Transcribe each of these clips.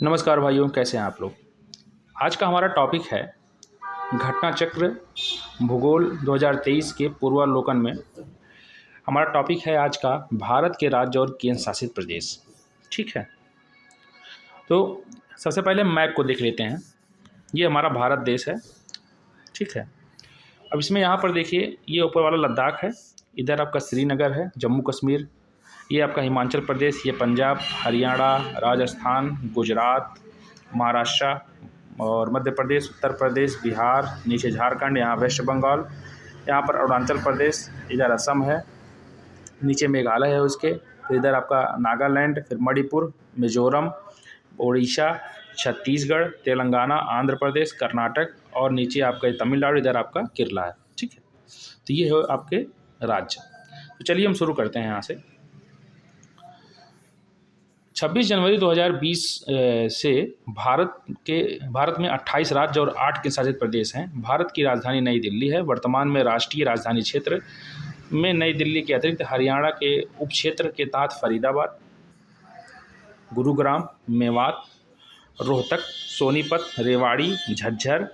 नमस्कार भाइयों, कैसे हैं आप लोग। आज का हमारा टॉपिक है घटना चक्र भूगोल 2023 के पूर्वावलोकन में। हमारा टॉपिक है आज का भारत के राज्य और केंद्र शासित प्रदेश। ठीक है, तो सबसे पहले मैप को देख लेते हैं। ये हमारा भारत देश है। ठीक है, अब इसमें यहाँ पर देखिए, ये ऊपर वाला लद्दाख है, इधर आपका श्रीनगर है, जम्मू कश्मीर, ये आपका हिमाचल प्रदेश, ये पंजाब, हरियाणा, राजस्थान, गुजरात, महाराष्ट्र और मध्य प्रदेश, उत्तर प्रदेश, बिहार, नीचे झारखंड, यहाँ वेस्ट बंगाल, यहाँ पर अरुणाचल प्रदेश, इधर असम है, नीचे मेघालय है उसके, फिर इधर आपका नागालैंड, फिर मणिपुर, मिजोरम, उड़ीसा, छत्तीसगढ़, तेलंगाना, आंध्र प्रदेश, कर्नाटक और नीचे आपका तमिलनाडु, इधर आपका केरला है। ठीक है, तो ये है आपके राज्य। तो चलिए हम शुरू करते हैं यहाँ से। 26 जनवरी 2020 से भारत में 28 राज्य और 8 केंद्रशासित प्रदेश हैं। भारत की राजधानी नई दिल्ली है। वर्तमान में राष्ट्रीय राजधानी क्षेत्र में नई दिल्ली के अतिरिक्त हरियाणा के उपक्षेत्र के तहत फरीदाबाद, गुरुग्राम, मेवात, रोहतक, सोनीपत, रेवाड़ी, झज्जर,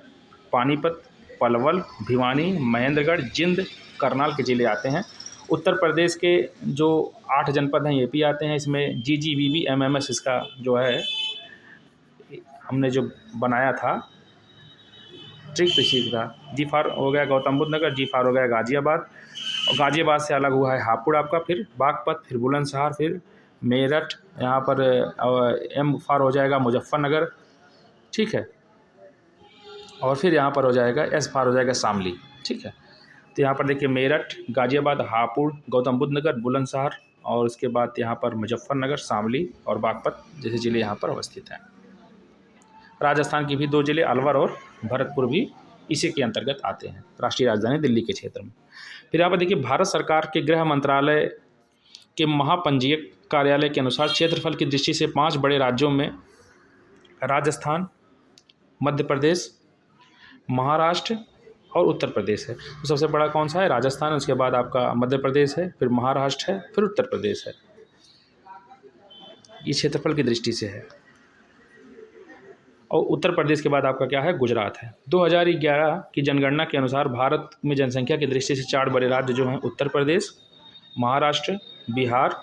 पानीपत, पलवल, भिवानी, महेंद्रगढ़, जिंद, करनाल के ज़िले आते हैं। उत्तर प्रदेश के जो 8 जनपद हैं ये भी आते हैं। इसमें GGBBMMS इसका जो है हमने जो बनाया था ट्रिक इसी का। जी फार हो गया गौतम बुद्ध नगर, जी फार हो गया गाज़ियाबाद, और गाज़ियाबाद से अलग हुआ है हापुड़ आपका, फिर बागपत, फिर बुलंदशहर, फिर मेरठ, यहाँ पर M फार हो जाएगा मुजफ्फरनगर। ठीक है, और फिर यहाँ पर हो जाएगा S फार हो जाएगा शामली। ठीक है, तो यहाँ पर देखिए मेरठ, गाज़ियाबाद, हापुड़, गौतम बुद्ध नगर, बुलंदशहर और उसके बाद यहाँ पर मुजफ्फरनगर, शामली और बागपत जैसे ज़िले यहाँ पर अवस्थित हैं। राजस्थान की भी 2 ज़िले अलवर और भरतपुर भी इसी के अंतर्गत आते हैं, राष्ट्रीय राजधानी दिल्ली के क्षेत्र में। फिर यहाँ पर देखिए भारत सरकार के गृह मंत्रालय के महापंजीयक कार्यालय के अनुसार क्षेत्रफल की दृष्टि से 5 बड़े राज्यों में राजस्थान, मध्य प्रदेश, महाराष्ट्र और उत्तर प्रदेश है। तो सबसे बड़ा कौन सा है? राजस्थान, उसके बाद आपका मध्य प्रदेश है, फिर महाराष्ट्र है, फिर उत्तर प्रदेश है। ये क्षेत्रफल की दृष्टि से है। और उत्तर प्रदेश के बाद आपका क्या है? गुजरात है। 2011 की जनगणना के अनुसार भारत में जनसंख्या की दृष्टि से 4 बड़े राज्य जो हैं उत्तर प्रदेश, महाराष्ट्र, बिहार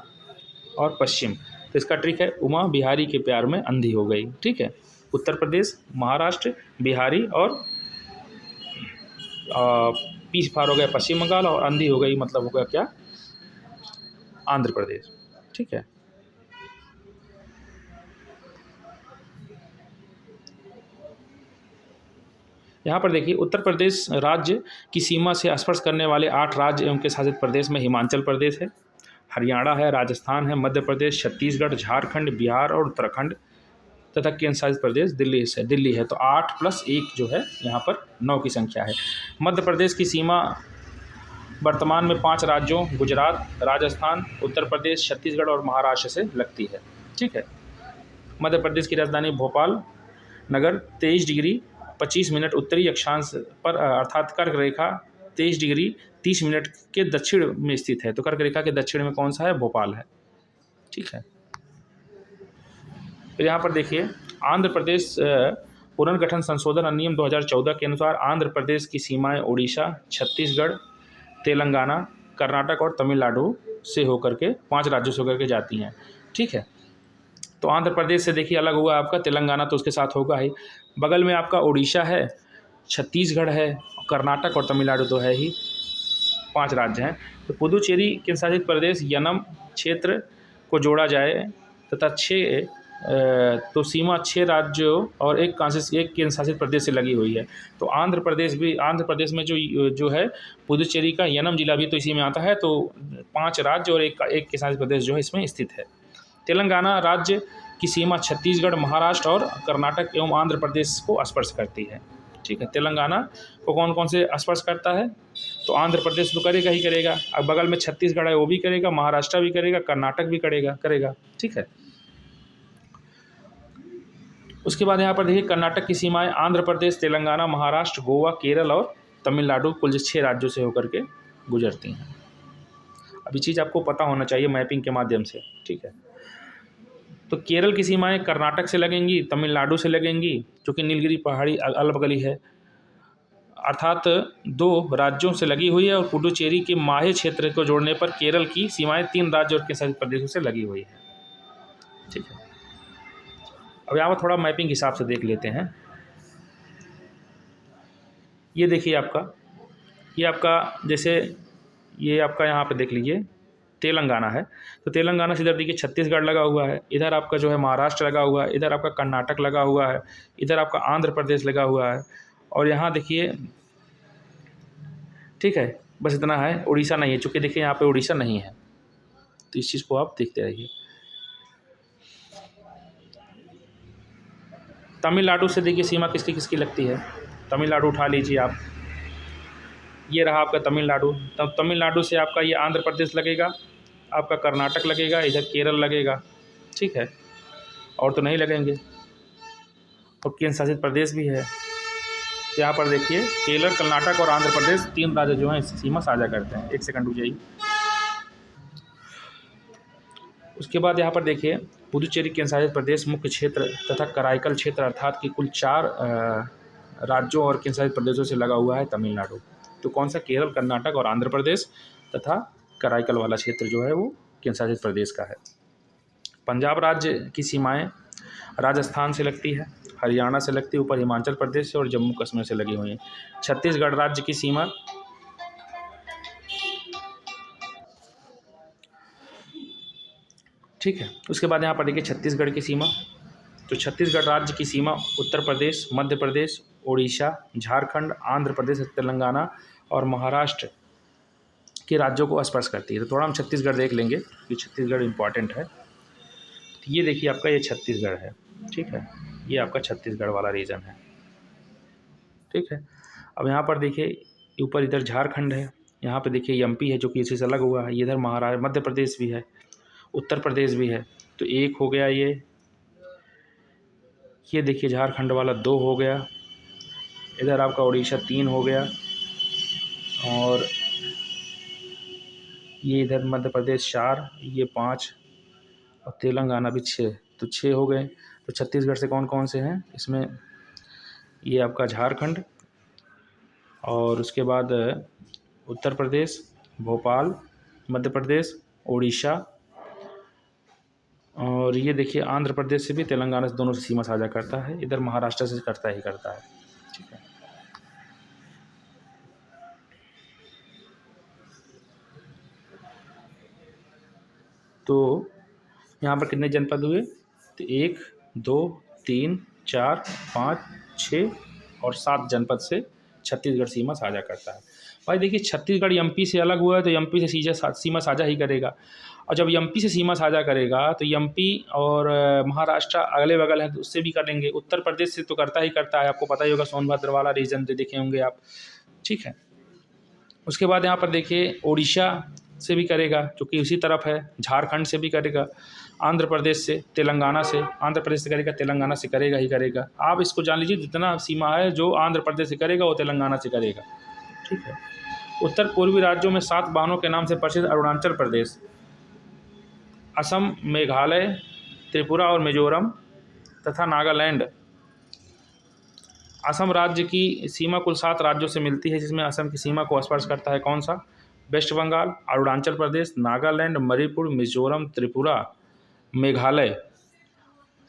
और पश्चिम। तो इसका ट्रिक है, उमा बिहारी के प्यार में अंधी हो गई। ठीक है, उत्तर प्रदेश, महाराष्ट्र, बिहारी और पीस फार हो गया पश्चिम बंगाल, और अंधी हो गई मतलब हो गया क्या? आंध्र प्रदेश। ठीक है, यहाँ पर देखिए उत्तर प्रदेश राज्य की सीमा से स्पर्श करने वाले 8 राज्य एवं के शासित प्रदेश में हिमाचल प्रदेश है, हरियाणा है, राजस्थान है, मध्य प्रदेश, छत्तीसगढ़, झारखंड, बिहार और उत्तराखंड तथा केंद्र शासित प्रदेश दिल्ली है। तो 8 + 1 जो है यहाँ पर 9 की संख्या है। मध्य प्रदेश की सीमा वर्तमान में 5 राज्यों गुजरात, राजस्थान, उत्तर प्रदेश, छत्तीसगढ़ और महाराष्ट्र से लगती है। ठीक है, मध्य प्रदेश की राजधानी भोपाल नगर 23 डिग्री 25 मिनट उत्तरी अक्षांश पर अर्थात कर्क रेखा 23 डिग्री 30 मिनट के दक्षिण में स्थित है। तो कर्क रेखा के दक्षिण में कौन सा है? भोपाल है। ठीक है, फिर यहाँ पर देखिए आंध्र प्रदेश पुनर्गठन संशोधन अधिनियम 2014 के अनुसार आंध्र प्रदेश की सीमाएं उड़ीसा, छत्तीसगढ़, तेलंगाना, कर्नाटक और तमिलनाडु से होकर के 5 राज्यों से होकर के जाती हैं। ठीक है, तो आंध्र प्रदेश से देखिए अलग हुआ आपका तेलंगाना, तो उसके साथ होगा ही। बगल में आपका उड़ीसा है, छत्तीसगढ़ है, कर्नाटक और तमिलनाडु तो है ही, 5 राज्य हैं। तो पुदुचेरी केंद्र शासित प्रदेश यनम क्षेत्र को जोड़ा जाए तथा 6 तो सीमा 6 राज्यों और एक केंद्र शासित प्रदेश से लगी हुई है। तो आंध्र प्रदेश में जो है पुदुचेरी का यनम जिला भी तो इसी में आता है। तो 5 राज्य और एक केंद्र शासित प्रदेश जो है इसमें स्थित है। तेलंगाना राज्य की सीमा छत्तीसगढ़, महाराष्ट्र और कर्नाटक एवं आंध्र प्रदेश को स्पर्श करती है। ठीक है, तेलंगाना को कौन कौन से स्पर्श करता है? तो आंध्र प्रदेश तो करेगा ही करेगा, अब बगल में छत्तीसगढ़ है वो भी करेगा, महाराष्ट्र भी करेगा, कर्नाटक भी करेगा। ठीक है, उसके बाद यहाँ पर देखिए कर्नाटक की सीमाएं आंध्र प्रदेश, तेलंगाना, महाराष्ट्र, गोवा, केरल और तमिलनाडु कुल 6 राज्यों से होकर के गुजरती हैं। अब ये चीज़ आपको पता होना चाहिए मैपिंग के माध्यम से। ठीक है, तो केरल की सीमाएं कर्नाटक से लगेंगी, तमिलनाडु से लगेंगी, जो कि नीलगिरी पहाड़ी अगल बगल ही है, अर्थात दो राज्यों से लगी हुई है। और पुडुचेरी के माहे क्षेत्र को जोड़ने पर केरल की सीमाएं 3 राज्यों और केंद्रशासित प्रदेशों से लगी हुई है। ठीक है, अब यहाँ पर थोड़ा मैपिंग हिसाब से देख लेते हैं। ये देखिए आपका, ये आपका जैसे ये आपका यहाँ पे देख लीजिए तेलंगाना है, तो तेलंगाना से इधर देखिए छत्तीसगढ़ लगा हुआ है, इधर आपका जो है महाराष्ट्र लगा हुआ है, इधर आपका कर्नाटक लगा हुआ है, इधर आपका आंध्र प्रदेश लगा हुआ है, और यहाँ देखिए, ठीक है, बस इतना है। उड़ीसा नहीं है, चूँकि देखिए यहाँ पे उड़ीसा नहीं है, तो इस चीज़ को आप देखते रहिए। तमिलनाडु से देखिए सीमा किसकी किसकी लगती है। तमिलनाडु उठा लीजिए आप, ये रहा आपका तमिलनाडु। तब तमिलनाडु से आपका ये आंध्र प्रदेश लगेगा, आपका कर्नाटक लगेगा, इधर केरल लगेगा। ठीक है, और तो नहीं लगेंगे, और केंद्र शासित प्रदेश भी है। तो यहाँ पर देखिए केरल, कर्नाटक और आंध्र प्रदेश 3 राज्य जो हैं इससे सीमा साझा करते हैं। एक सेकंड रुक जाइए। उसके बाद यहाँ पर देखिए पुदुचेरी केंद्र शासित प्रदेश मुख्य क्षेत्र तथा कराईकल क्षेत्र अर्थात कि कुल 4 राज्यों और केंद्र शासित प्रदेशों से लगा हुआ है तमिलनाडु। तो कौन सा? केरल, कर्नाटक और आंध्र प्रदेश तथा कराईकल वाला क्षेत्र जो है वो केंद्र शासित प्रदेश का है। पंजाब राज्य की सीमाएं राजस्थान से लगती है, हरियाणा से लगती है, ऊपर हिमाचल प्रदेश से और जम्मू कश्मीर से लगी हुई है। छत्तीसगढ़ राज्य की सीमा ठीक है। उसके बाद यहाँ पर देखिए छत्तीसगढ़ की सीमा, तो छत्तीसगढ़ राज्य की सीमा उत्तर प्रदेश, मध्य प्रदेश, उड़ीसा, झारखंड, आंध्र प्रदेश, तेलंगाना और महाराष्ट्र के राज्यों को स्पर्श करती है। तो थोड़ा हम छत्तीसगढ़ देख लेंगे, ये छत्तीसगढ़ इम्पॉर्टेंट है। तो ये देखिए आपका ये छत्तीसगढ़ है, ठीक है, ये आपका छत्तीसगढ़ वाला रीजन है, ठीक है। अब यहाँ पर देखिए ऊपर इधर झारखंड है, यहाँ पे देखिए एमपी है जो कि इसी से अलग हुआ है, इधर महाराष्ट्र, मध्य प्रदेश भी है, उत्तर प्रदेश भी है। तो एक हो गया ये देखिए झारखंड वाला 2 हो गया, इधर आपका उड़ीसा 3 हो गया, और ये इधर मध्य प्रदेश 4, ये 5 और तेलंगाना भी 6, तो 6 हो गए। तो छत्तीसगढ़ से कौन कौन से हैं इसमें? ये आपका झारखंड, और उसके बाद उत्तर प्रदेश, भोपाल, मध्य प्रदेश, उड़ीसा, और ये देखिए आंध्र प्रदेश से भी, तेलंगाना से, दोनों से सीमा साझा करता है। इधर महाराष्ट्र से करता है, ठीक है। तो यहाँ पर कितने जनपद हुए? तो 1, 2, 3, 4, 5, 6 और 7 जनपद से छत्तीसगढ़ सीमा साझा करता है। भाई देखिए छत्तीसगढ़ एमपी से अलग हुआ है, तो एमपी से सीमा साझा ही करेगा, और जब एमपी से सीमा साझा करेगा तो एमपी और महाराष्ट्र अगले बगल हैं तो उससे भी करेंगे। उत्तर प्रदेश से तो करता ही करता है, आपको पता ही होगा, सोनभद्र वाला रीजन देखे होंगे आप, ठीक है। उसके बाद यहाँ पर देखिए उड़ीसा से भी करेगा जो कि उसी तरफ है, झारखंड से भी करेगा, आंध्र प्रदेश से, तेलंगाना से, आंध्र प्रदेश से करेगा, तेलंगाना से करेगा ही करेगा। आप इसको जान लीजिए, जितना सीमा है जो आंध्र प्रदेश से करेगा वो तेलंगाना से करेगा, ठीक है। उत्तर पूर्वी राज्यों में 7 बांधों के नाम से प्रसिद्ध अरुणाचल प्रदेश, असम, मेघालय, त्रिपुरा और मिजोरम तथा नागालैंड। असम राज्य की सीमा कुल 7 राज्यों से मिलती है, जिसमें असम की सीमा को स्पर्श करता है कौन सा? वेस्ट बंगाल, अरुणाचल प्रदेश, नागालैंड, मणिपुर, मिजोरम, त्रिपुरा, मेघालय,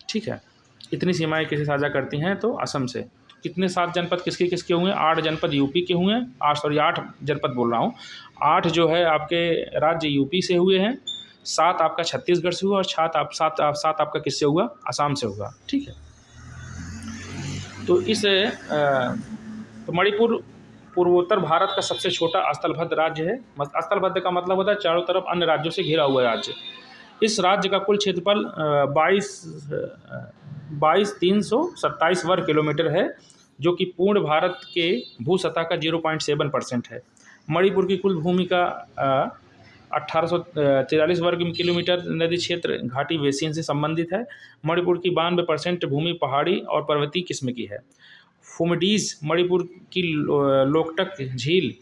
ठीक है। इतनी सीमाएं किसे साझा करती हैं? तो असम से। तो कितने 7 जनपद किसके किसके हुए? 8 जनपद यूपी के हुए हैं, 8 जनपद बोल रहा हूँ, 8 जो है आपके राज्य यूपी से हुए हैं, 7 आपका छत्तीसगढ़ से हुआ, और 7 आपका किससे हुआ? असम से हुआ, ठीक है। तो तो मणिपुर पूर्वोत्तर भारत का सबसे छोटा स्थलबद्ध राज्य है। स्थलबद्ध का मतलब होता है चारों तरफ अन्य राज्यों से घिरा हुआ राज्य। इस राज्य का कुल क्षेत्रफल 22,327 वर्ग किलोमीटर है, जो कि पूर्ण भारत के भू सतह का 0.7% है। मणिपुर की कुल भूमि का 1843 वर्ग किलोमीटर नदी क्षेत्र घाटी बेसिन से संबंधित है। मणिपुर की 92% भूमि पहाड़ी और पर्वतीय किस्म की है। फुमडीज मणिपुर की लोकटक झील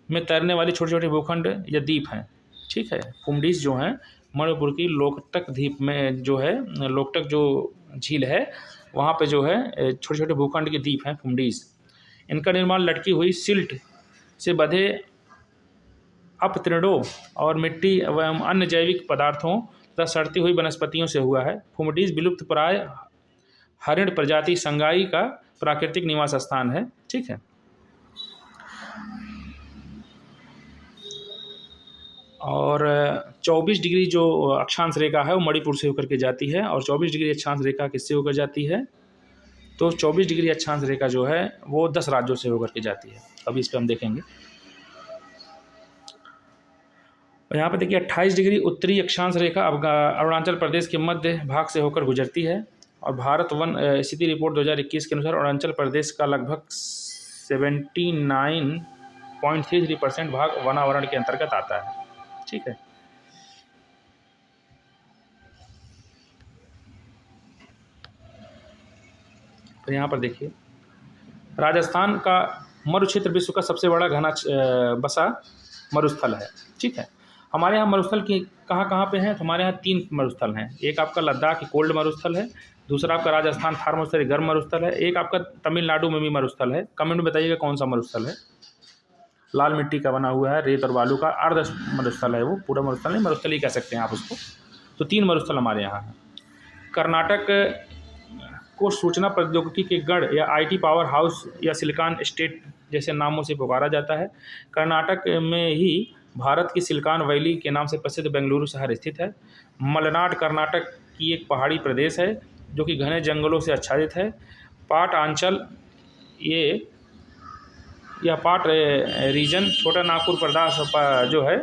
में तैरने वाली छोटे छोटे भूखंड या द्वीप हैं, ठीक है। फुमडीज जो हैं मणिपुर की लोकटक द्वीप में जो है, लोकटक जो झील है वहाँ पे जो है छोटे छोटे भूखंड के द्वीप हैं फुमडीज। इनका निर्माण लटकी हुई सिल्ट से बंधे अपतृणों और मिट्टी एवं अन्य जैविक पदार्थों तथा सड़ती हुई वनस्पतियों से हुआ है। फुमडीज विलुप्त प्राय हरिण प्रजाति संगाई का प्राकृतिक निवास स्थान है। ठीक है, और 24 डिग्री जो अक्षांश रेखा है वो मणिपुर से होकर के जाती है, और 24 डिग्री अक्षांश रेखा किससे होकर जाती है, तो 24 डिग्री अक्षांश रेखा जो है वो 10 राज्यों से होकर के जाती है। अभी इस पर हम देखेंगे। और यहाँ पर देखिए 28 डिग्री उत्तरी अक्षांश रेखा अरुणाचल प्रदेश के मध्य भाग से होकर गुजरती है, और भारत वन स्थिति रिपोर्ट 2021 के अनुसार अरुणाचल प्रदेश का लगभग 79.33% भाग वनावरण के अंतर्गत आता है। ठीक है, तो यहाँ पर देखिए राजस्थान का मरुक्षेत्र विश्व का सबसे बड़ा घना बसा मरुस्थल है। ठीक है, हमारे यहाँ मरुस्थल की कहाँ कहाँ पे हैं, तो हमारे यहाँ 3 मरुस्थल हैं। एक आपका लद्दाख की कोल्ड मरुस्थल है, दूसरा आपका राजस्थान थार मरुस्थल गर्म मरुस्थल है, एक आपका तमिलनाडु में भी मरुस्थल है। कमेंट में बताइएगा कौन सा मरुस्थल है। लाल मिट्टी का बना हुआ है, रेत और बालू का अर्ध मरुस्थल है वो, पूरा मरुस्थल नहीं, मरुस्थल ही कह सकते हैं आप उसको। तो 3 मरुस्थल हमारे यहाँ हैं। कर्नाटक को सूचना प्रौद्योगिकी के गढ़ या आईटी पावर हाउस या सिलिकॉन स्टेट जैसे नामों से पुकारा जाता है। कर्नाटक में ही भारत की सिलिकॉन वैली के नाम से प्रसिद्ध बेंगलुरु शहर स्थित है। मलनाड कर्नाटक की एक पहाड़ी प्रदेश है जो कि घने जंगलों से आच्छादित है। पाट आंचल यह पाट रीजन छोटा नागपुर प्रदेश जो है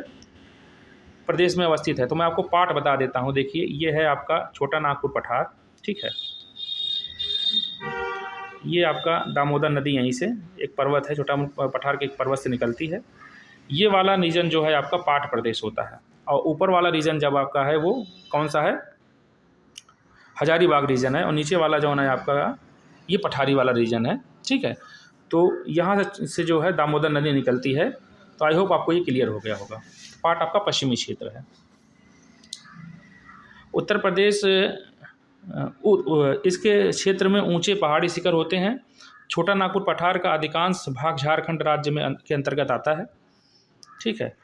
प्रदेश में अवस्थित है। तो मैं आपको पाट बता देता हूँ। देखिए ये है आपका छोटा नागपुर पठार। ठीक है, ये आपका दामोदर नदी यहीं से एक पर्वत है, छोटा पठार के एक पर्वत से निकलती है। ये वाला रीजन जो है आपका पाट प्रदेश होता है, और ऊपर वाला रीजन जब आपका है वो कौन सा है, हजारीबाग रीजन है, और नीचे वाला जो है आपका ये पठारी वाला रीजन है। ठीक है, तो यहाँ से जो है दामोदर नदी निकलती है। तो आई होप आपको ये क्लियर हो गया होगा। पाट आपका पश्चिमी क्षेत्र है। उत्तर प्रदेश इसके क्षेत्र में ऊंचे पहाड़ी शिखर होते हैं। छोटा नागपुर पठार का अधिकांश भाग झारखंड राज्य में के अंतर्गत आता है। ठीक है,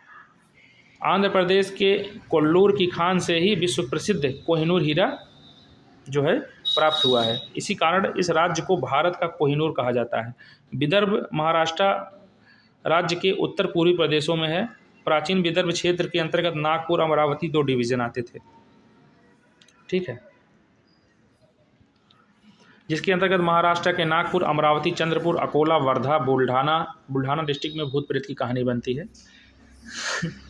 आंध्र प्रदेश के कोल्लूर की खान से ही विश्व प्रसिद्ध कोहिनूर हीरा जो है प्राप्त हुआ है। इसी कारण इस राज्य को भारत का कोहिनूर कहा जाता है। विदर्भ महाराष्ट्र राज्य के उत्तर पूर्वी प्रदेशों में है। प्राचीन विदर्भ क्षेत्र के अंतर्गत नागपुर अमरावती 2 डिवीज़न आते थे। ठीक है, जिसके अंतर्गत महाराष्ट्र के नागपुर, अमरावती, चंद्रपुर, अकोला, वर्धा, बुल्ढाना डिस्ट्रिक्ट में भूत प्रेत की कहानी बनती है।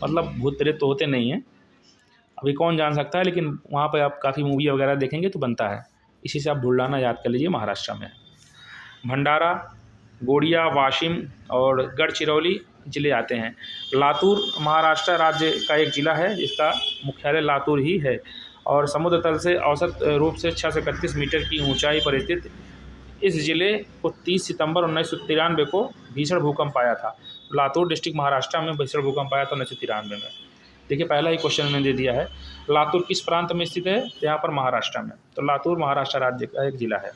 मतलब भूत प्रेत तो होते नहीं हैं, अभी कौन जान सकता है, लेकिन वहाँ पर आप काफ़ी मूवी वगैरह देखेंगे तो बनता है। इसी से आप बुल्ढाना याद कर लीजिए, महाराष्ट्र में। भंडारा, गोड़िया, वाशिम और गढ़चिरौली ज़िले आते हैं। लातूर महाराष्ट्र राज्य का एक ज़िला है जिसका मुख्यालय लातूर ही है, और समुद्र तल से औसत रूप से 631 मीटर की ऊंचाई पर स्थित इस ज़िले को 30 सितंबर 1993 को भीषण भूकंप आया था। लातूर डिस्ट्रिक्ट महाराष्ट्र में भीषण भूकंप आया था 1993 में। देखिए पहला ही क्वेश्चन मैंने दे दिया है। लातूर किस प्रांत में स्थित है, यहाँ पर महाराष्ट्र में। तो लातूर महाराष्ट्र राज्य का एक ज़िला है।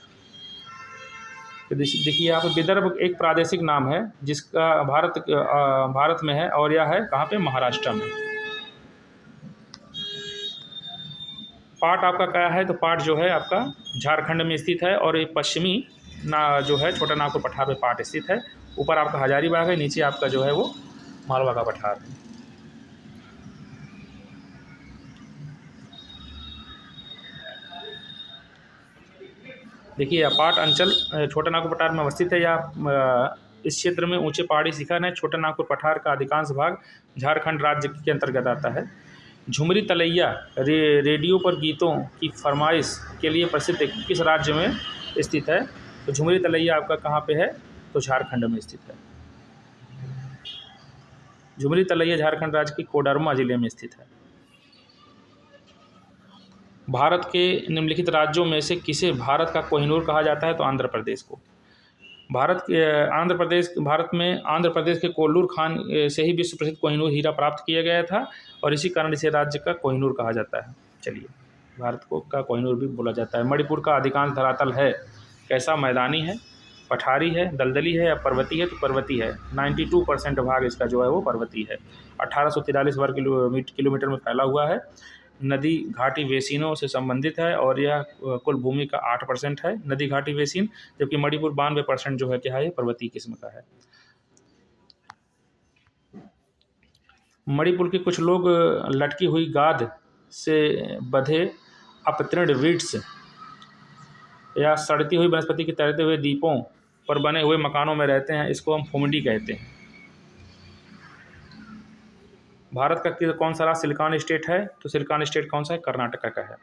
तो देखिए यहाँ पर विदर्भ एक प्रादेशिक नाम है जिसका भारत में है, और यह है कहाँ पे, महाराष्ट्र में। पाट आपका क्या है, तो पाट जो है आपका झारखंड में स्थित है, और ये पश्चिमी जो है छोटा नागपुर पठार पे पाट स्थित है। ऊपर आपका हजारीबाग है, नीचे आपका जो है वो मालवा का पठार है। देखिए पाट अंचल छोटा नागपुर पठार में अवस्थित है। या इस क्षेत्र में ऊंचे पहाड़ी शिखर है। छोटा नागपुर पठार का अधिकांश भाग झारखंड राज्य के अंतर्गत आता है। झुमरी तलैया रेडियो पर गीतों की फरमाइश के लिए प्रसिद्ध किस राज्य में स्थित है, तो झुमरी तलैया आपका कहाँ पे है, तो झारखंड में स्थित है। झुमरी तलैया झारखंड राज्य की कोडरमा जिले में स्थित है। भारत के निम्नलिखित राज्यों में से किसे भारत का कोहिनूर कहा जाता है, तो आंध्र प्रदेश को। भारत में आंध्र प्रदेश के कोल्लूर खान से ही विश्व प्रसिद्ध कोहिनूर हीरा प्राप्त किया गया था और इसी कारण इसे राज्य का कोहिनूर कहा जाता है। चलिए, भारत को का कोहिनूर भी बोला जाता है। मणिपुर का अधिकांश धरातल है कैसा? मैदानी है, पठारी है, दलदली है या पर्वती है? तो पर्वती है। 92% भाग इसका जो है वो पर्वती है। 1843 वर्ग किलोमीटर में फैला हुआ है। नदी घाटी बेसिनों से संबंधित है और यह कुल भूमि का 8% है नदी घाटी बेसिन, जबकि मणिपुर 92% जो है क्या है, पर्वतीय किस्म का है। मणिपुर के कुछ लोग लटकी हुई गाद से बंधे अपतृण वीड्स या सड़ती हुई वनस्पति के तैरते हुए द्वीपों पर बने हुए मकानों में रहते हैं। इसको हम फुमडी कहते हैं। भारत का कौन सा राज्य सिलिकॉन स्टेट है? तो सिलिकॉन स्टेट कौन सा है? कर्नाटक का है।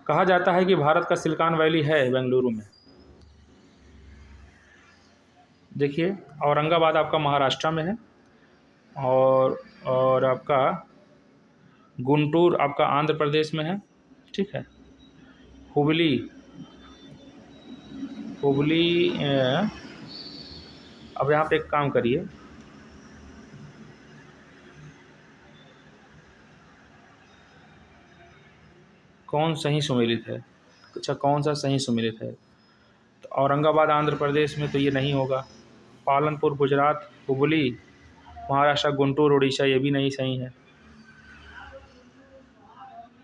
कहा जाता है कि भारत का सिलिकॉन वैली है बेंगलुरु में। देखिए, औरंगाबाद आपका महाराष्ट्र में है और आपका गुंटूर आपका आंध्र प्रदेश में है। ठीक है। हुबली अब यहाँ पे एक काम करिए, कौन सही सुमेलित है? अच्छा, कौन सा सही सुमेलित है? तो औरंगाबाद आंध्र प्रदेश में तो ये नहीं होगा। पालनपुर गुजरात, हुबली महाराष्ट्र, गुंटूर उड़ीसा, ये भी नहीं सही है।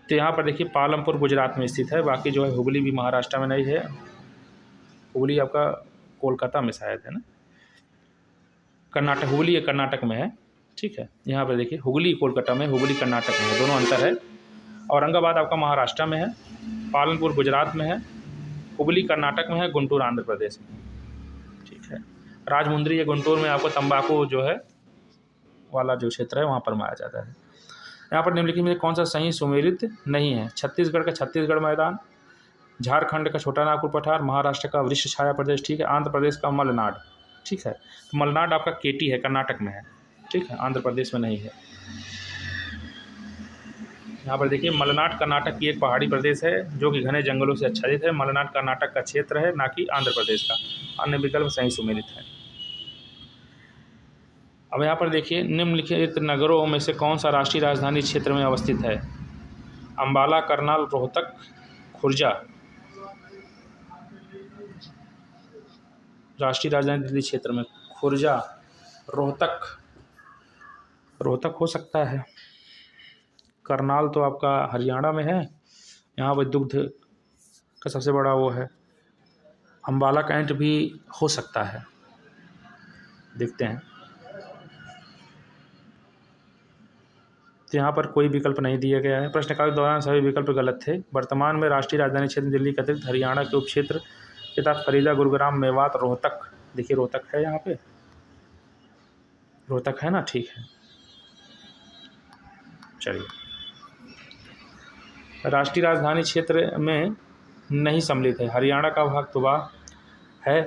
तो यहाँ पर देखिए, पालमपुर गुजरात में स्थित है, बाकी जो है हुबली भी महाराष्ट्र में नहीं है। हुबली आपका कोलकाता में शायद है ना, कर्नाटक। हुबली ये कर्नाटक में है। ठीक है, यहाँ पर देखिए, हुबली कोलकाता में, हुबली कर्नाटक में है, दोनों अंतर है। औरंगाबाद आपका महाराष्ट्र में है, पालनपुर गुजरात में है, हुबली कर्नाटक में है, गुंटूर आंध्र प्रदेश में। ठीक है। राजमुंद्री या गुंटूर में आपको तंबाकू जो है वाला जो क्षेत्र है वहाँ पर माना जाता है। यहाँ पर निम्नलिखित में कौन सा सही सुमेलित नहीं है? छत्तीसगढ़ का छत्तीसगढ़ मैदान, झारखंड का छोटा नागपुर पठार, महाराष्ट्र का वृक्ष छाया प्रदेश, ठीक है, आंध्र प्रदेश का मलनाड। ठीक है, तो मलनाड आपका केटी है, कर्नाटक में है। ठीक है, आंध्र प्रदेश में नहीं है। यहाँ पर देखिए, मलनाड कर्नाटक की एक पहाड़ी प्रदेश है जो कि घने जंगलों से आच्छादित है। मलनाड कर्नाटक का क्षेत्र है, ना कि आंध्र प्रदेश का। अन्य विकल्प सही सुमेलित है। अब यहाँ पर देखिए, निम्नलिखित नगरों में से कौन सा राष्ट्रीय राजधानी क्षेत्र में अवस्थित है? अंबाला, करनाल, रोहतक, खुर्जा। राष्ट्रीय राजधानी दिल्ली क्षेत्र में खुर्जा, रोहतक हो सकता है। करनाल तो आपका हरियाणा में है, यहाँ पर दुग्ध का सबसे बड़ा वो है। अंबाला कैंट भी हो सकता है, देखते हैं। तो यहाँ पर कोई विकल्प नहीं दिया गया है। प्रश्नकाल के दौरान सभी विकल्प गलत थे। वर्तमान में राष्ट्रीय राजधानी क्षेत्र दिल्ली के अतिरिक्त हरियाणा के उपक्षेत्र के तहत फरीदा, गुरुग्राम, मेवात, रोहतक। देखिए, रोहतक है, यहाँ पे रोहतक है ना। ठीक है, चलिए। राष्ट्रीय राजधानी क्षेत्र में नहीं सम्मिलित है। हरियाणा का भाग तो है,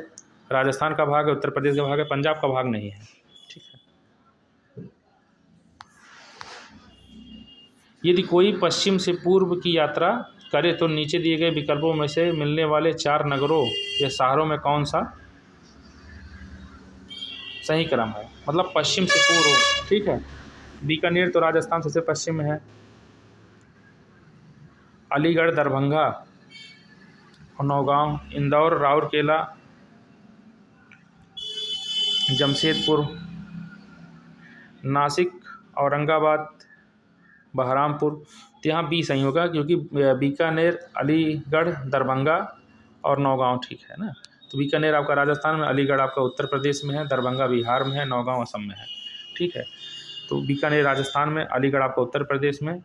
राजस्थान का भाग है, उत्तर प्रदेश का भाग है, पंजाब का भाग नहीं है। ठीक है। यदि कोई पश्चिम से पूर्व की यात्रा करे तो नीचे दिए गए विकल्पों में से मिलने वाले 4 नगरों या शहरों में कौन सा सही क्रम है? मतलब पश्चिम से पूर्व। ठीक है, बीकानेर तो राजस्थान सबसे पश्चिम में है, अलीगढ़, दरभंगा और नौगांव, इंदौर, राउरकेला, जमशेदपुर, नासिक, औरंगाबाद, बहरामपुर। तो यहाँ बी सही होगा, क्योंकि बीकानेर, अलीगढ़, दरभंगा और नौगांव। ठीक है ना। तो बीकानेर आपका राजस्थान में, अलीगढ़ आपका उत्तर प्रदेश में है, दरभंगा बिहार में है, नौगांव असम में है। ठीक है, तो बीकानेर राजस्थान में, अलीगढ़ आपका उत्तर प्रदेश में,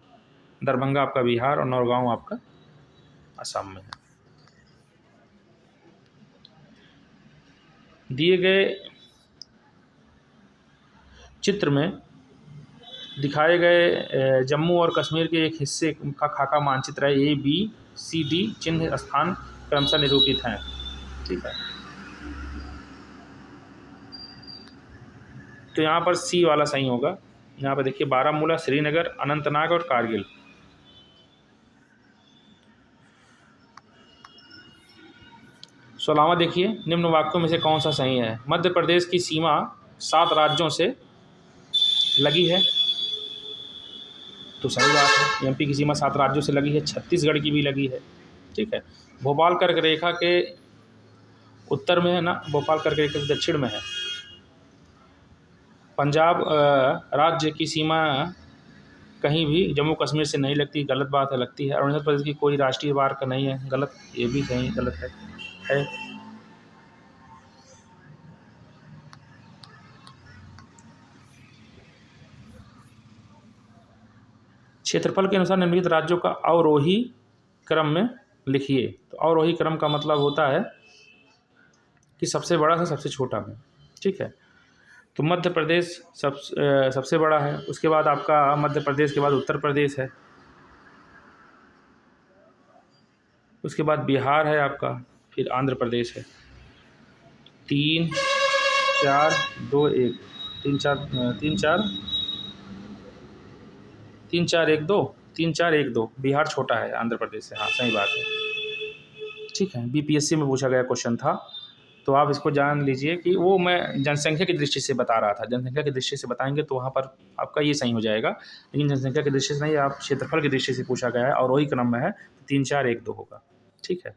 दरभंगा आपका बिहार और नौगांव आपका असम में है। दिए गए चित्र में दिखाए गए जम्मू और कश्मीर के एक हिस्से का खाका मानचित्र है। A, B, C, D चिन्ह स्थान क्रमशः निरूपित हैं। ठीक है, तो यहाँ पर C वाला सही होगा। यहाँ पर देखिए, बारामूला, श्रीनगर, अनंतनाग और कारगिल। 16वां देखिए, निम्न वाक्यों में से कौन सा सही है? मध्य प्रदेश की सीमा 7 राज्यों से लगी है, तो सही बात है। एमपी की सीमा 7 राज्यों से लगी है, छत्तीसगढ़ की भी लगी है, ठीक है। भोपाल कर्क रेखा के उत्तर में है ना, भोपाल कर्क रेखा के दक्षिण में है। पंजाब राज्य की सीमा कहीं भी जम्मू कश्मीर से नहीं लगती, गलत बात है, लगती है। अरुणाचल प्रदेश की कोई राष्ट्रीय पार्क नहीं है, गलत, ये भी कहीं गलत है। क्षेत्रफल के अनुसार निम्नलिखित राज्यों का अवरोही क्रम में लिखिए। तो अवरोही क्रम का मतलब होता है कि सबसे बड़ा से सबसे छोटा में, ठीक है। तो मध्य प्रदेश सबसे बड़ा है, उसके बाद आपका मध्य प्रदेश के बाद उत्तर प्रदेश है, उसके बाद बिहार है आपका, फिर आंध्र प्रदेश है। 3 4 2 1 3 4 3 4 3 4 1 2 3 4 1 2, बिहार छोटा है आंध्र प्रदेश से, हाँ सही बात है, ठीक है। बीपीएससी में पूछा गया क्वेश्चन था, तो आप इसको जान लीजिए कि वो मैं जनसंख्या की दृष्टि से बता रहा था। जनसंख्या की दृष्टि से बताएंगे तो वहाँ पर आपका ये सही हो जाएगा, लेकिन जनसंख्या की दृष्टि से नहीं, आप क्षेत्रफल की दृष्टि से पूछा गया है और वही क्रम में है, तो 3 4 1 2 होगा, ठीक है।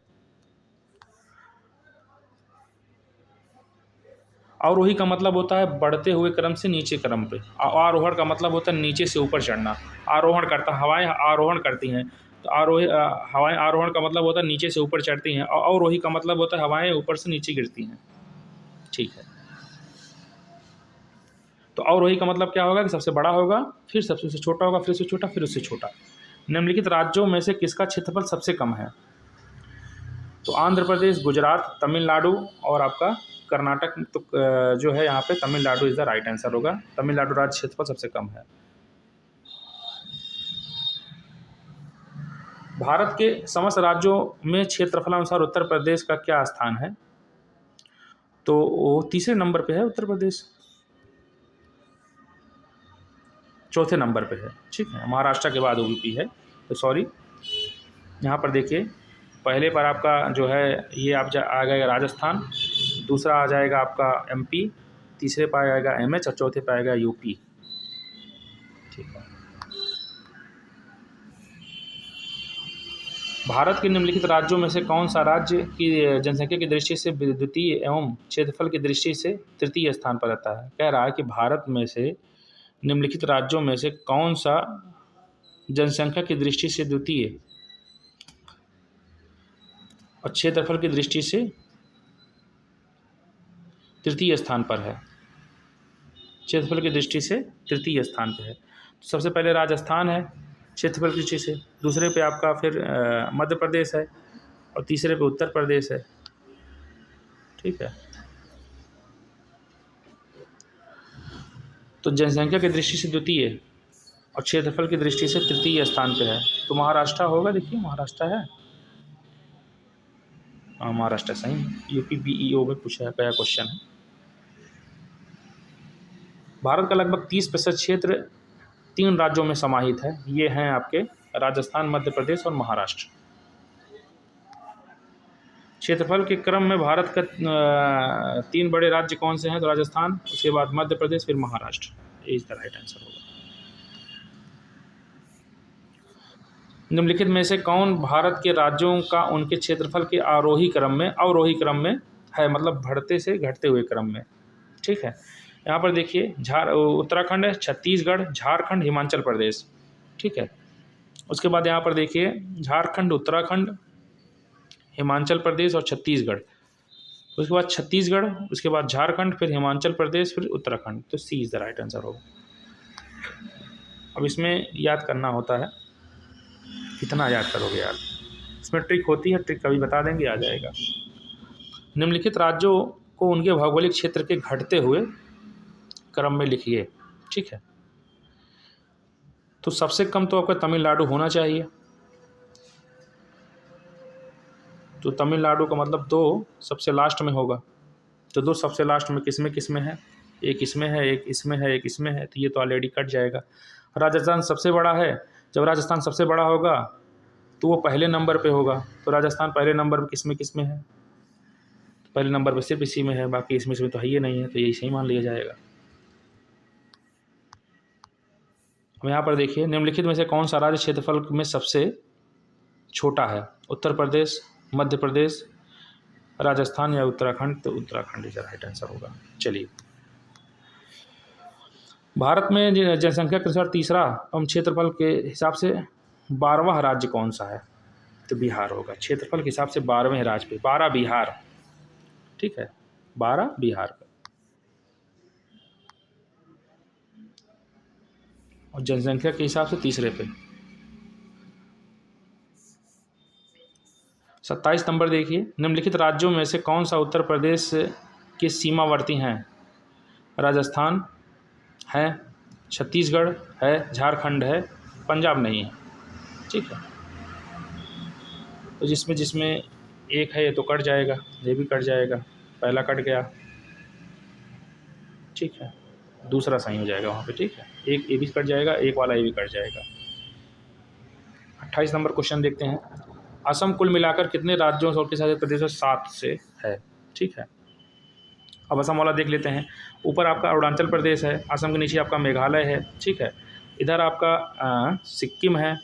आरोही का मतलब होता है बढ़ते हुए क्रम से नीचे क्रम पे, आरोहण का मतलब होता है नीचे से ऊपर चढ़ना। आरोहण करता, हवाएं आरोहण करती हैं, तो हवाएं आरोहण का मतलब होता है नीचे से ऊपर चढ़ती हैं, और अवरोही का मतलब होता है हवाएं ऊपर से नीचे गिरती हैं, ठीक है। तो अवरोही का मतलब क्या होगा कि सबसे बड़ा होगा, फिर सबसे छोटा होगा, फिर उससे छोटा, फिर उससे छोटा। निम्नलिखित राज्यों में से किसका क्षेत्रफल सबसे कम है? तो आंध्र प्रदेश, गुजरात, तमिलनाडु और आपका कर्नाटक। तो जो है यहाँ पे Tamil Nadu is the right answer होगा। तमिलनाडु राज्य क्षेत्रफल सबसे कम है। भारत के समस्त राज्यों में क्षेत्रफल अनुसार उत्तर प्रदेश का क्या स्थान है? तो वो तीसरे नंबर पे है उत्तर प्रदेश, चौथे नंबर पे है, ठीक है। महाराष्ट्र के बाद यूपी है, तो सॉरी। यहाँ पर देखिए, पहले पर आपका जो है ये आप आ जाएगा राजस्थान, दूसरा आ जाएगा आपका एमपी, तीसरे पर आएगा एमएच और चौथे पर आएगा यूपी, ठीक है। भारत के निम्नलिखित राज्यों में से कौन सा राज्य की जनसंख्या की दृष्टि से द्वितीय एवं क्षेत्रफल की दृष्टि से तृतीय स्थान पर रहता है? कह रहा है कि भारत में से निम्नलिखित राज्यों में से कौन सा जनसंख्या की दृष्टि से द्वितीय और क्षेत्रफल की दृष्टि से तृतीय स्थान पर है? क्षेत्रफल की दृष्टि से तृतीय स्थान पर है। तो सबसे पहले राजस्थान है क्षेत्रफल की दृष्टि से, दूसरे पे आपका फिर मध्य प्रदेश है, और तीसरे पे उत्तर प्रदेश है, ठीक है। तो जनसंख्या की दृष्टि से द्वितीय और क्षेत्रफल की दृष्टि से तृतीय स्थान पे है, तो महाराष्ट्र होगा। देखिए महाराष्ट्र है, हाँ महाराष्ट्र सही। यूपी बीईओ में पूछा गया क्वेश्चन है। भारत का लगभग 30% क्षेत्र 3 राज्यों में समाहित है, ये हैं आपके राजस्थान, मध्य प्रदेश और महाराष्ट्र। क्षेत्रफल के क्रम में भारत का 3 बड़े राज्य कौन से हैं? तो राजस्थान, उसके बाद मध्य प्रदेश, फिर Maharashtra. Is the right answer होगा। निम्नलिखित में से कौन भारत के राज्यों का उनके क्षेत्रफल के अवरोही क्रम में है, मतलब बढ़ते से घटते हुए क्रम में, ठीक है। यहाँ पर देखिए उत्तराखंड है, छत्तीसगढ़, झारखंड, हिमाचल प्रदेश, ठीक है। उसके बाद यहाँ पर देखिए झारखंड, उत्तराखंड, हिमाचल प्रदेश और छत्तीसगढ़, उसके बाद छत्तीसगढ़, उसके बाद झारखंड, फिर हिमाचल प्रदेश, फिर उत्तराखंड। तो सी इज़ द राइट आंसर होगा। अब इसमें याद करना होता है, कितना याद करोगे यार, इसमें ट्रिक होती है, ट्रिक कभी बता देंगे, आ जाएगा। निम्नलिखित राज्यों को उनके भौगोलिक क्षेत्र के घटते हुए क्रम में लिखिए, ठीक है। तो सबसे कम तो आपका तमिलनाडु होना चाहिए, तो तमिलनाडु का मतलब 2 सबसे लास्ट में होगा, तो 2 सबसे लास्ट में किस में है? एक इसमें है, एक इसमें है, एक इसमें है, तो ये तो ऑलरेडी कट जाएगा। राजस्थान सबसे बड़ा है, जब राजस्थान सबसे बड़ा होगा तो वो पहले नंबर पे होगा, तो राजस्थान पहले नंबर पे किस में है? पहले नंबर पर सिर्फ इसी में है, बाकी इसमें तो है ही नहीं है, तो यही सही मान लिया जाएगा। अब यहाँ पर देखिए, निम्नलिखित में से कौन सा राज्य क्षेत्रफल में सबसे छोटा है? उत्तर प्रदेश, मध्य प्रदेश, राजस्थान या उत्तराखंड? तो उत्तराखंड इधर राइट आंसर होगा। चलिए, भारत में जनसंख्या के अनुसार तीसरा एवं क्षेत्रफल के हिसाब से 12वां राज्य कौन सा है? तो बिहार होगा। क्षेत्रफल के हिसाब से 12वें राज्य पे 12 बिहार, ठीक है, 12 बिहार का। और जनसंख्या के हिसाब से तीसरे पे। 27 नंबर देखिए, निम्नलिखित राज्यों में से कौन सा उत्तर प्रदेश के सीमावर्ती हैं? राजस्थान है, छत्तीसगढ़ है, झारखंड है, पंजाब नहीं है, ठीक है। तो जिसमें जिसमें एक है ये तो कट जाएगा, ये भी कट जाएगा, पहला कट गया, ठीक है, दूसरा सही हो जाएगा वहाँ पे, ठीक है। एक ये भी कट जाएगा, एक वाला ये भी कट जाएगा। 28 नंबर क्वेश्चन देखते हैं। असम कुल मिलाकर कितने राज्यों और केंद्र शासित प्रदेशों 7 से है, ठीक है। अब असम वाला देख लेते हैं। ऊपर आपका अरुणाचल प्रदेश है, असम के नीचे आपका मेघालय है, ठीक है। इधर आपका सिक्किम है,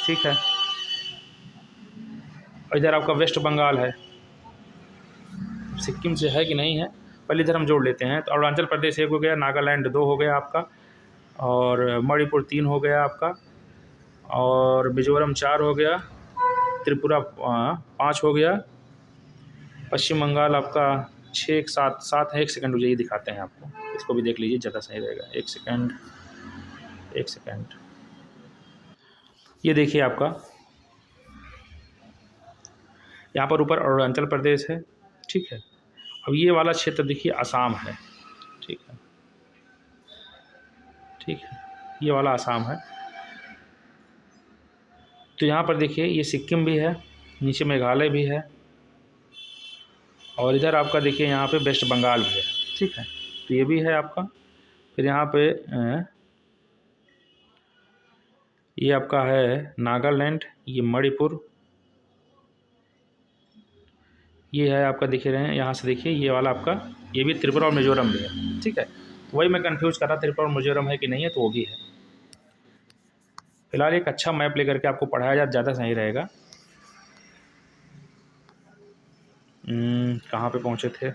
ठीक है। और इधर आपका वेस्ट बंगाल है। सिक्किम से है कि नहीं है, पहले इधर हम जोड़ लेते हैं। तो अरुणाचल प्रदेश 1 हो गया, नागालैंड 2 हो गया आपका, और मणिपुर 3 हो गया आपका, और मिजोरम 4 हो गया, त्रिपुरा 5 हो गया, पश्चिम बंगाल आपका 6 7 है। 1 सेकंड मुझे ये दिखाते हैं आपको, इसको भी देख लीजिए, ज़्यादा सही रहेगा। 1 सेकंड, 1 सेकंड, ये देखिए आपका यहाँ पर ऊपर अरुणाचल प्रदेश है, ठीक है। अब ये वाला क्षेत्र देखिए असम है, ठीक है, ठीक है, ये वाला असम है। तो यहाँ पर देखिए ये सिक्किम भी है, नीचे मेघालय भी है, और इधर आपका देखिए यहाँ पे वेस्ट बंगाल भी है, ठीक है। तो ये भी है आपका। फिर यहाँ पे ये आपका है नागालैंड, ये मणिपुर, ये है आपका, दिख रहे हैं यहाँ से देखिए, ये वाला आपका, ये भी त्रिपुरा और मिजोरम भी है, ठीक है। वही मैं कंफ्यूज कर रहा, त्रिपुरा और मिजोरम है कि नहीं है, तो वो भी है। फिलहाल एक अच्छा मैप लेकर के आपको पढ़ाया जाए, ज़्यादा सही रहेगा। कहाँ पे पहुँचे थे?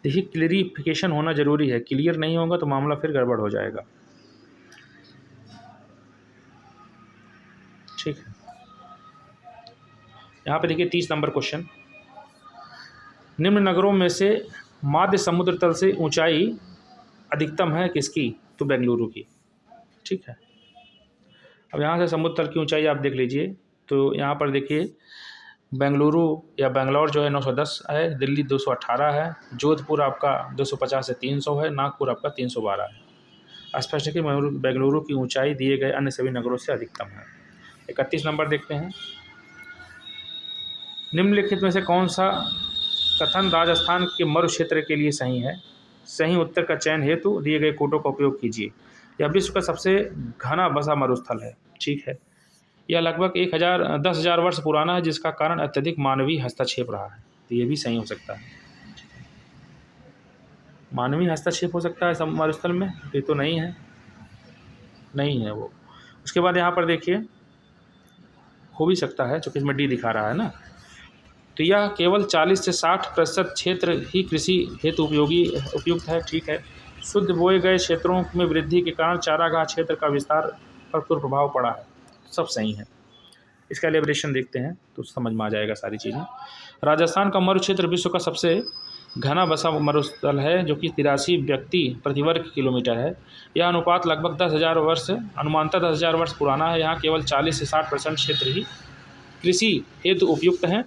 देखिए, क्लियरिफिकेशन होना ज़रूरी है, क्लियर नहीं होगा तो मामला फिर गड़बड़ हो जाएगा, ठीक है। यहाँ पे देखिए 30 नंबर क्वेश्चन। निम्न नगरों में से माध्य समुद्र तल से ऊंचाई अधिकतम है किसकी? तो बेंगलुरु की, ठीक है। अब यहाँ से समुद्र तल की ऊंचाई आप देख लीजिए, तो यहाँ पर देखिए बेंगलुरु या बेंगलोर जो है 910 है, दिल्ली 218 है, जोधपुर आपका 250 से 300 है, नागपुर आपका 312 है। स्पष्ट है कि बेंगलुरु की ऊंचाई दिए गए अन्य सभी नगरों से अधिकतम है। 31 नंबर देखते हैं। निम्नलिखित में से कौन सा कथन राजस्थान के मरु क्षेत्र के लिए सही है? सही उत्तर का चयन हेतु दिए गए कोटों का उपयोग कीजिए। यह विश्व का सबसे घना बसा मरुस्थल है, ठीक है। यह लगभग 10,000 वर्ष पुराना है, जिसका कारण अत्यधिक मानवीय हस्तक्षेप रहा है। तो ये भी सही हो सकता है, मानवीय हस्तक्षेप हो सकता है मरुस्थल में, ये तो नहीं है, नहीं है वो। उसके बाद यहाँ पर देखिए हो भी सकता है, चूँकि इसमें डी दिखा रहा है ना। तो यह केवल 40 से 60% क्षेत्र ही कृषि हेतु उपयुक्त है, ठीक है। शुद्ध बोए गए क्षेत्रों में वृद्धि के कारण चारागाह क्षेत्र का विस्तार पर प्रभाव पड़ा है, सब सही है। इसका एलिब्रेशन देखते हैं तो समझ में आ जाएगा सारी चीज़ें। राजस्थान का मरु क्षेत्र विश्व का सबसे घना बसा मरुस्थल है, जो कि 83 व्यक्ति प्रति वर्ग किलोमीटर है। यह अनुपात लगभग 10,000 वर्ष, अनुमानतः 10,000 वर्ष पुराना है। यहाँ केवल 40 से 60% क्षेत्र ही कृषि हेतु उपयुक्त हैं।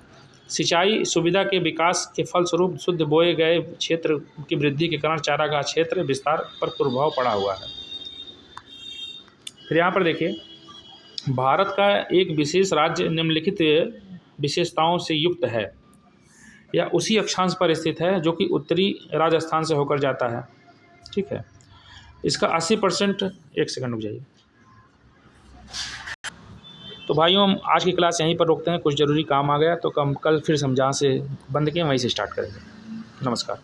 सिंचाई सुविधा के विकास के फलस्वरूप शुद्ध बोए गए क्षेत्र की वृद्धि के कारण चारागाह क्षेत्र विस्तार पर प्रभाव पड़ा हुआ है। फिर यहाँ पर देखिए, भारत का एक विशेष राज्य निम्नलिखित विशेषताओं से युक्त है या उसी अक्षांश पर स्थित है जो कि उत्तरी राजस्थान से होकर जाता है, ठीक है। इसका 80%, 1 सेकंड रुक जाइए, तो भाइयों हम आज की क्लास यहीं पर रोकते हैं, कुछ ज़रूरी काम आ गया तो कल फिर हम जहाँ से बंद किए वहीं से स्टार्ट करेंगे। नमस्कार।